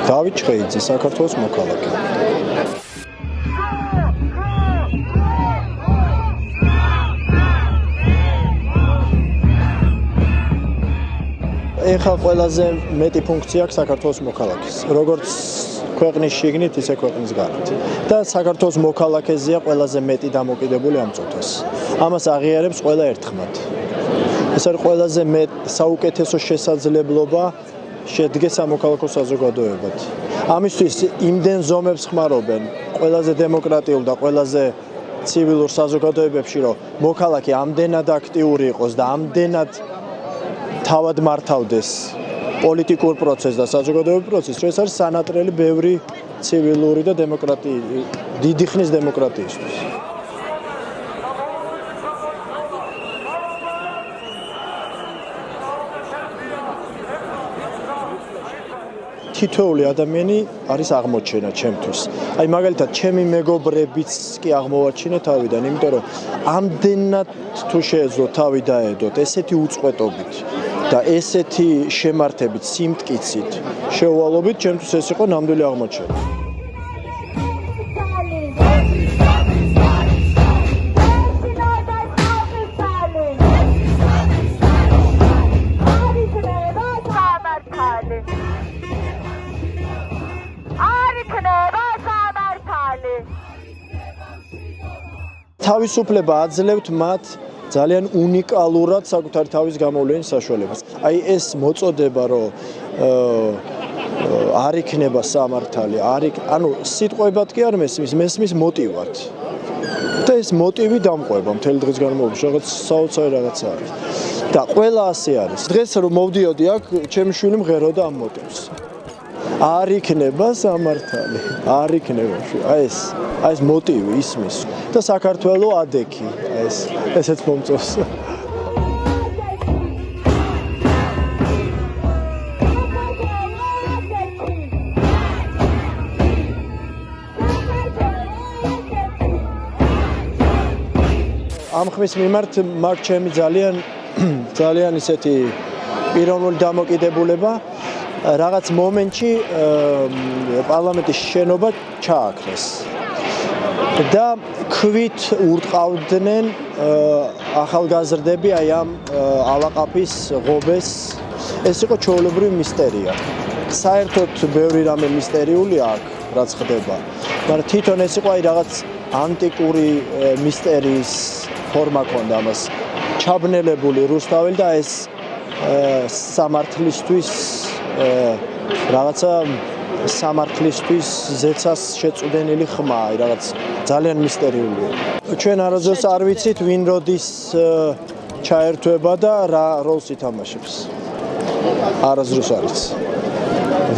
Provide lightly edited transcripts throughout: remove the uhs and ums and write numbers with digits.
დავით ჭყეიძე, საქართველოს მოქალაქე. ეხლა ყველაზე მეტი ფუნქცია აქვს საქართველოს მოქალაქეს. როგორც ქვეყნის შიგნით, ისე ქვეყნის გარეთ. და საქართველოს მოქალაქეზეა ყველაზე მეტი დამოკიდებული ამ წუთას. ამას აღიარებს ყველა ერთხმად. ეს არის ყველაზე საუკეთესო შესაძლებლობა შედგეს სამოქალაქო საზოგადოებად. ამისთვის იმდენ ზომებს ხმარობენ ყველაზე დემოკრატიულ და ყველაზე ცივილურ საზოგადოებებში, რომ მოქალაქე ამდენად აქტიური იყოს და ამდენად თავად მართავდეს პოლიტიკურ პროცესს და საზოგადოებრივ პროცესს, რომ ეს არის სანატრელი ბევრი ცივილური და დიდი ხნის დემოკრატიისთვის. თითოეული ადამიანი არის აღმოჩენა ჩემთვის. აი მაგალითად, ჩემი მეგობრებიც კი აღმოვაჩინე თავიდან, იმიტომ რომ ამდენად თუ შეეძლო თავი დაედოთ ესეთი უწყვეტობით და ესეთი შემართებით, სიმტკიცით, შეუვალობით, ჩემთვის ეს იყო ნამდვილი აღმოჩენა. თავისუფლება აძლევთ მათ ძალიან უნიკალურად საკუთარი თავის გამოვლენის საშუალებას. აი ეს მოწოდება, რომ არ იქნება სამართალი, ანუ სიტყვებად კი არ მესმის მოტივად. და ეს მოტივი დამყვება მთელი დღის განმავლობაში, რაღაც საოცარი რაღაცა არის. და ყველა ასე არის. დღეს რომ მოვდიოდი აქ, ჩემი შვილი მღეროდა ამ მოტივს. არ იქნება სამართალი, არ იქნება. აი ეს მოტივი ისმის და საქართველოს ადექი, ესეც მომწონს. ამ ხმის მიმართ მაქვს ჩემი ძალიან ისეთი პიროვნული დამოკიდებულება. რაღაც მომენტში პარლამენტის შენობა ჩააქრეს და ქვით ურტყავდნენ ახალგაზრდები აი ამ ალაყაფის ღობეს. ეს იყო ჩვეულებრივი მისტერია. საერთოდ ბევრი რამე მისტერიულია აქ, რაც ხდება, მაგრამ თვითონ ეს იყო აი რაღაც ანტიკური მისტერიის ფორმა ჰქონდა ამას. ჩაბნელებული რუსთაველი და ეს სამართლისთვის რაღაცა სამართლისთვის ზეცას შეწუდენილი ხმა, რაღაც ძალიან მისტერიულია. ჩვენ არასდროს არ ვიცით ვინ როდის ჩაერთვება და რა როლს ითამაშებს. არასდროს არ ვიცი.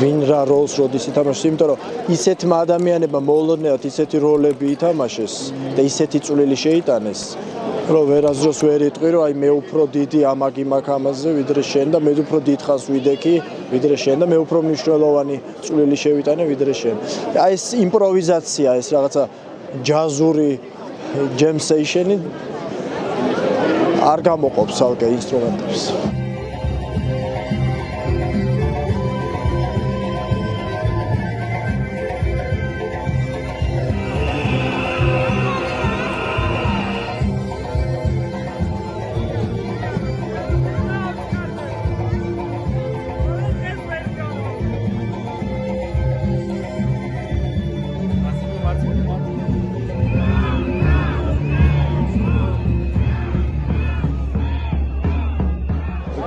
ვინ რა როლს როდის ითამაშებს, იმიტომ რომ ისეთმა ადამიანებმა მოულოდნელად ისეთი როლები ითამაშეს და ისეთი წვლილი შეიტანეს, რომ ვერასდროს ვერ იტყვი, რომ აი მე უფრო დიდი ამაგი მაქვს ამაზე ვიდრე შენ და მე უფრო დიდხანს ვიდექი ვიდრე შენ და მე უფრო მნიშვნელოვანი წვლილი შევიტანე ვიდრე შენ. აი ეს იმპროვიზაცია, ეს რაღაცა ჯაზური jam session-ი არ გამოყოფს ალკე ინსტრუმენტებს.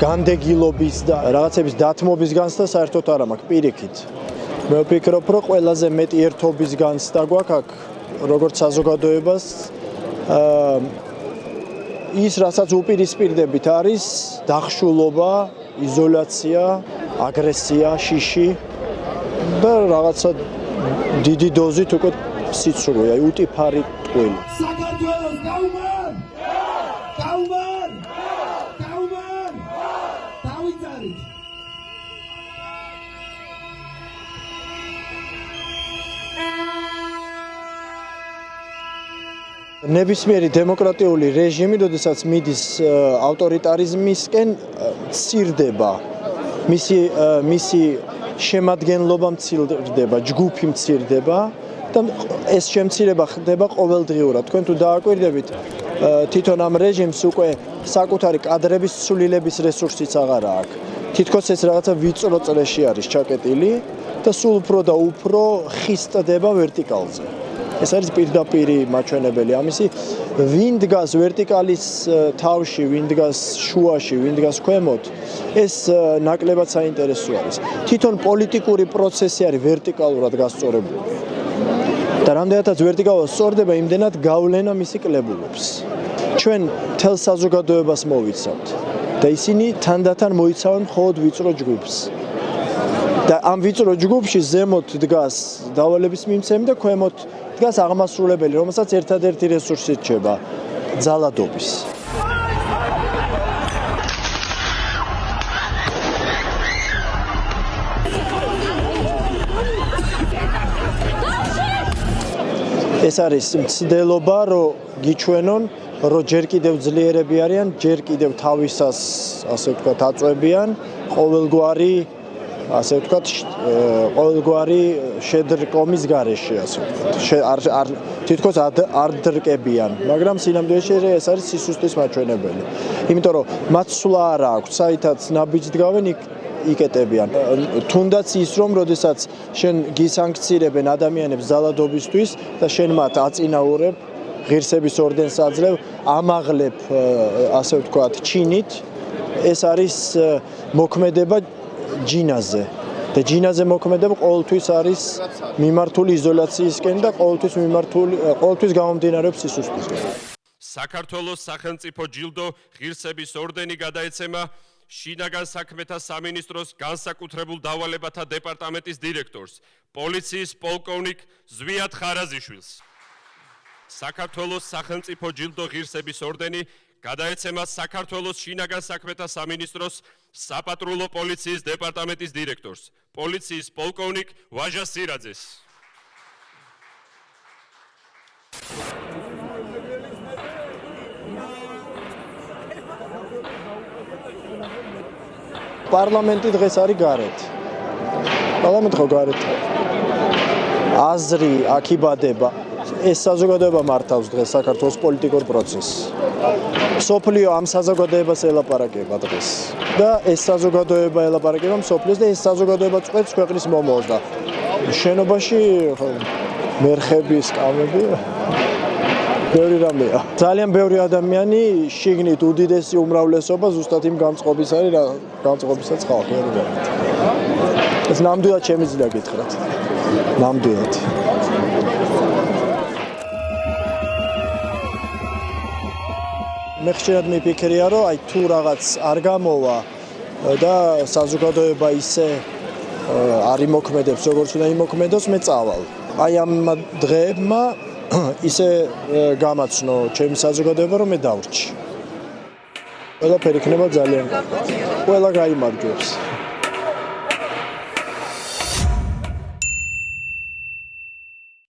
განდეგილობის და რაღაცების დათმობის განცდა საერთოდ არ მაქვს პირიქით. მე ვფიქრობ, რომ ყველაზე მეტი ერთობის განცდა გვაქვს აქ, როგორც საზოგადოებას. ის, რასაც უპირისპირდებით არის დახშულობა, იზოლაცია, აგრესია, შიში და რაღაცა დიდი დოზით უკვე სიცრუე, აი უტიფარი ტყვილი. საქართველოს გაუმარ! გაუმარ! ნებისმიერი დემოკრატიული რეჟიმი, როდესაც მიდის ავტორიტარიზმისკენ, ცირდება. მისი შემადგენლობა მცირდება, ჯგუფი მცირდება და ეს შემცირება ხდება ყოველდღიურად. თქვენ თუ დააკვირდებით, თვითონ ამ რეჟიმს უკვე საკუთარი კადრების ცვლილების რესურსიც აღარ აქვს. თითქოს ეს რაღაცა ვიწრო წრეში არის ჩაკეტილი და სულ უფრო და უფრო ხისტდება ვერტიკალზე. ეს არის პირდაპირი მაჩვენებელი ამისი, ვინ დგას ვერტიკალის თავში, ვინ დგას შუაში, ვინ დგას ქვემოთ, ეს ნაკლებად საინტერესო არის. თვითონ პოლიტიკური პროცესი არის ვერტიკალურად გასწორებული. და რამდენადაც ვერტიკალურად სწორდება, იმდენად გავლენა მისი კლებულობს. ჩვენ თელ საზოგადოებას მოვიცავთ და ისინი თანდათან მოიცავენ მხოლოდ ვიწრო ჯგუფს. და ამ ვიწრო ჯგუფში ზემოთ დგას დავალების მიმცემი და ქვემოთ დგას აღმასრულებელი, რომელსაც ერთადერთი რესურსი რჩება ძალადობის. ეს არის მცდელობა, რომ გიჩვენონ, რომ ჯერ კიდევ ძლიერები არიან, ჯერ კიდევ თავისას, ასე ვთქვათ, აწვევიან ყოველგვარი, ასე ვთქვათ, ყოველგვარი შედრკომის გარეშე, ასე ვთქვათ. თითქოს არ დრკებიან, მაგრამ სინამდვილეში ეს არის სისუსტის მაჩვენებელი. იმიტომ რომ მათ სვლა არ აქვს, საითაც ნაბიჯს დგავენ იკეტებიან. თუნდაც ის რომ როდესაც შენ გისანქცირებენ ადამიანებს ძალადობისთვის და შენ მათ აწინაურებ, ღირსების ორდენს აძლევ, ამაღლებ, ასე ვთქვათ, ჩინით, ეს არის მოქმედება ჯინაზე. და ჯინაზე მოქმედება ყოველთვის არის მიმართული იზოლაციისკენ და ყოველთვის გამომდინარეობს სისუსტისკენ. საქართველოს სახელმწიფო ჯილდო ღირსების ორდენი გადაეცემა შინაგან საქმეთა სამინისტროს განსაკუთრებულ დავალებათა დეპარტამენტის დირექტორს, პოლიციის პოლკოვნიკ ზვიად ხარაზიშვილს. საქართველოს სახელმწიფო ჯილდო ღირსების ორდენი გადაეცემა საქართველოს შინაგან საქმეთა სამინისტროს საპატრულო პოლიციის დეპარტამენტის დირექტორს, პოლიციის პოლკოვნიკ ვაჟა სირაძეს. პარლამენტი დღეს არის გარეთ. პარლამენტი ხო გარეთ. აზრი აქიბადება. ეს საზოგადოება მართავს დღეს საქართველოს პოლიტიკურ პროცესს. სოფლიო ამ საზოგადოებას ელაპარაკება დღეს. და ეს საზოგადოება ელაპარაკება სოფლიოს და ეს საზოგადოება წყვეტს ქვეყნის მომავალს და შენობაში მერხები, სკამები ბევრი რამეა. ძალიან ბევრი ადამიანი შიგნით უდიდესი უმრავლესობა ზუსტად იმ გამწყობის არის, რა გამწყობისაც ხალხი არ არის. ეს ნამდვილად შემიძლია გითხრათ. ნამდვილად. მე ხშირად მიფიქრია, რომ აი თუ რაღაც არ გამოვა და საზოგადოება ისე არ იმოქმედებს, როგორც უნდა იმოქმედოს, მე წავალ. აი ამ დღეებმა ისე გამაცნო ჩემი საზოგადოება, რომ მე დავრჩი. ყველაფერი იქნება ძალიან კარგად. ყველა გაიმარჯვებს.